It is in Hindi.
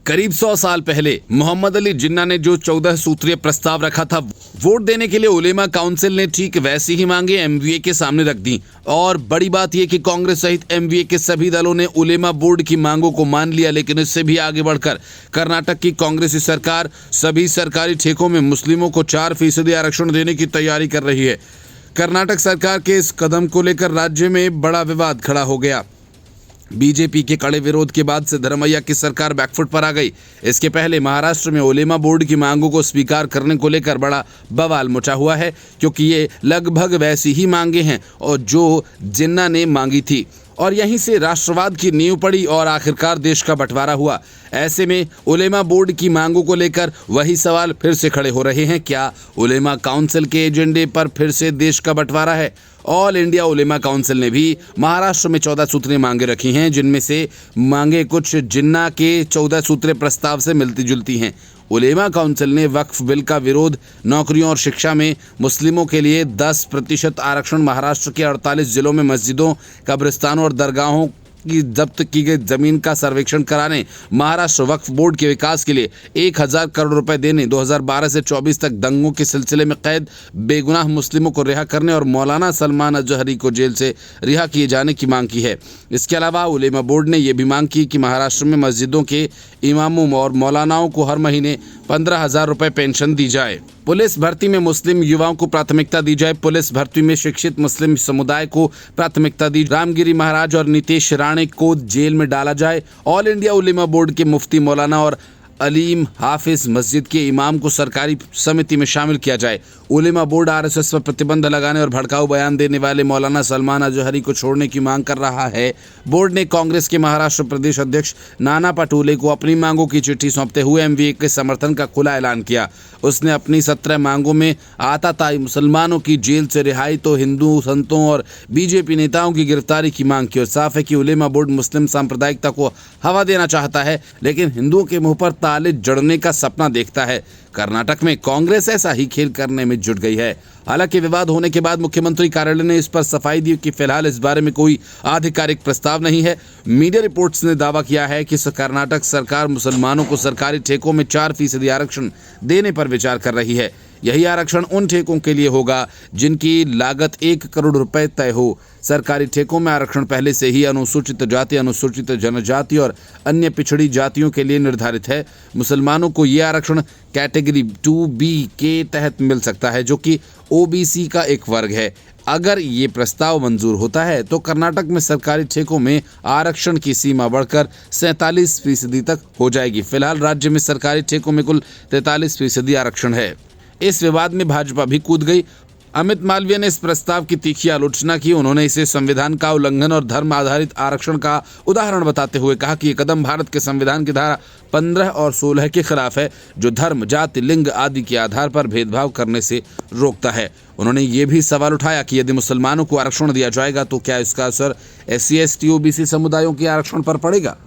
करीब 100 साल पहले मोहम्मद अली जिन्ना ने जो 14 सूत्रीय प्रस्ताव रखा था, वोट देने के लिए उलेमा काउंसिल ने ठीक वैसी ही मांगे एमवीए के सामने रख दी। और बड़ी बात यह कि कांग्रेस सहित एमवीए के सभी दलों ने उलेमा बोर्ड की मांगों को मान लिया। लेकिन इससे भी आगे बढ़कर कर्नाटक की कांग्रेसी सरकार सभी सरकारी ठेकों में मुस्लिमों को 4% आरक्षण देने की तैयारी कर रही है। कर्नाटक सरकार के इस कदम को लेकर राज्य में बड़ा विवाद खड़ा हो गया। बीजेपी के कड़े विरोध के बाद सिद्धरमैया की सरकार बैकफुट पर आ गई। इसके पहले महाराष्ट्र में उलेमा बोर्ड की मांगों को स्वीकार करने को लेकर बड़ा बवाल मचा हुआ है, क्योंकि ये लगभग वैसी ही मांगे हैं और जो जिन्ना ने मांगी थी, और यहीं से राष्ट्रवाद की नींव पड़ी और आखिरकार देश का बंटवारा हुआ। ऐसे में उलेमा बोर्ड की मांगों को लेकर वही सवाल फिर से खड़े हो रहे हैं। क्या उलेमा काउंसिल के एजेंडे पर फिर से देश का बंटवारा है? ऑल इंडिया उलेमा काउंसिल ने भी महाराष्ट्र में 14 सूत्रीय मांगे रखी हैं, जिनमें से मांगे कुछ जिन्ना के 14 सूत्रीय प्रस्ताव से मिलती जुलती हैं। उलेमा काउंसिल ने वक्फ बिल का विरोध, नौकरियों और शिक्षा में मुस्लिमों के लिए 10% आरक्षण, महाराष्ट्र के 48 जिलों में मस्जिदों, कब्रिस्तानों और दरगाहों की जब्त की गई जमीन का सर्वेक्षण कराने, महाराष्ट्र वक्फ बोर्ड के विकास के लिए 1000 करोड़ रुपए देने, 2012 से 24 तक दंगों के सिलसिले में कैद बेगुनाह मुस्लिमों को रिहा करने और मौलाना सलमान अजहरी को जेल से रिहा किए जाने की मांग की है। इसके अलावा उलेमा बोर्ड ने यह भी मांग की कि महाराष्ट्र में मस्जिदों के इमामों और मौलानाओं को हर महीने 15,000 रुपए पेंशन दी जाए। पुलिस भर्ती में मुस्लिम युवाओं को प्राथमिकता दी जाए। पुलिस भर्ती में शिक्षित मुस्लिम समुदाय को प्राथमिकता दी। रामगिरी महाराज और नीतीश राणे को जेल में डाला जाए। ऑल इंडिया उलेमा बोर्ड के मुफ्ती मौलाना और अलीम हाफिज मस्जिद के इमाम को सरकारी समिति में शामिल किया जाए। उलेमा बोर्ड आरएसएस पर प्रतिबंध लगाने और भड़काऊ बयान देने वाले मौलाना सलमान अजहरी को छोड़ने की मांग कर रहा है। बोर्ड ने कांग्रेस के महाराष्ट्र प्रदेश अध्यक्ष नाना पटोले को अपनी मांगों की चिट्ठी सौंपते हुए एमवीए के समर्थन का खुला ऐलान किया। उसने अपनी 17 मांगों में आताताई मुसलमानों की जेल से रिहाई, तो हिंदू संतों और बीजेपी नेताओं की गिरफ्तारी की मांग की। और साफ है कि उलेमा बोर्ड मुस्लिम सांप्रदायिकता को हवा देना चाहता है, लेकिन हिंदुओं के मुंह पर ताले जड़ने का सपना देखता है। कर्नाटक में कांग्रेस ऐसा ही खेल करने में जुट गई है। हालांकि विवाद होने के बाद मुख्यमंत्री कार्यालय ने इस पर सफाई दी कि फिलहाल इस बारे में कोई आधिकारिक प्रस्ताव नहीं है। मीडिया रिपोर्ट्स ने दावा किया है कि कर्नाटक सरकार मुसलमानों को सरकारी ठेकों में 4% आरक्षण देने पर विचार कर रही है। यही आरक्षण उन ठेकों के लिए होगा जिनकी लागत 1 करोड़ रुपए तय हो। सरकारी ठेकों में आरक्षण पहले से ही अनुसूचित जाति, अनुसूचित जनजाति और अन्य पिछड़ी जातियों के लिए निर्धारित है। मुसलमानों को ये आरक्षण कैटेगरी 2B के तहत मिल सकता है, जो कि ओबीसी का एक वर्ग है। अगर ये प्रस्ताव मंजूर होता है तो कर्नाटक में सरकारी ठेकों में आरक्षण की सीमा बढ़कर 47% तक हो जाएगी। फिलहाल राज्य में सरकारी ठेकों में कुल 43% आरक्षण है। इस विवाद में भाजपा भी कूद गई। अमित मालवीय ने इस प्रस्ताव की तीखी आलोचना की। उन्होंने इसे संविधान का उल्लंघन और धर्म आधारित आरक्षण का उदाहरण बताते हुए कहा कि ये कदम भारत के संविधान की धारा 15 और 16 के खिलाफ है, जो धर्म, जाति, लिंग आदि के आधार पर भेदभाव करने से रोकता है। उन्होंने ये भी सवाल उठाया कि यदि मुसलमानों को आरक्षण दिया जाएगा तो क्या इसका असर SC, ST, OBC समुदायों के आरक्षण पर पड़ेगा।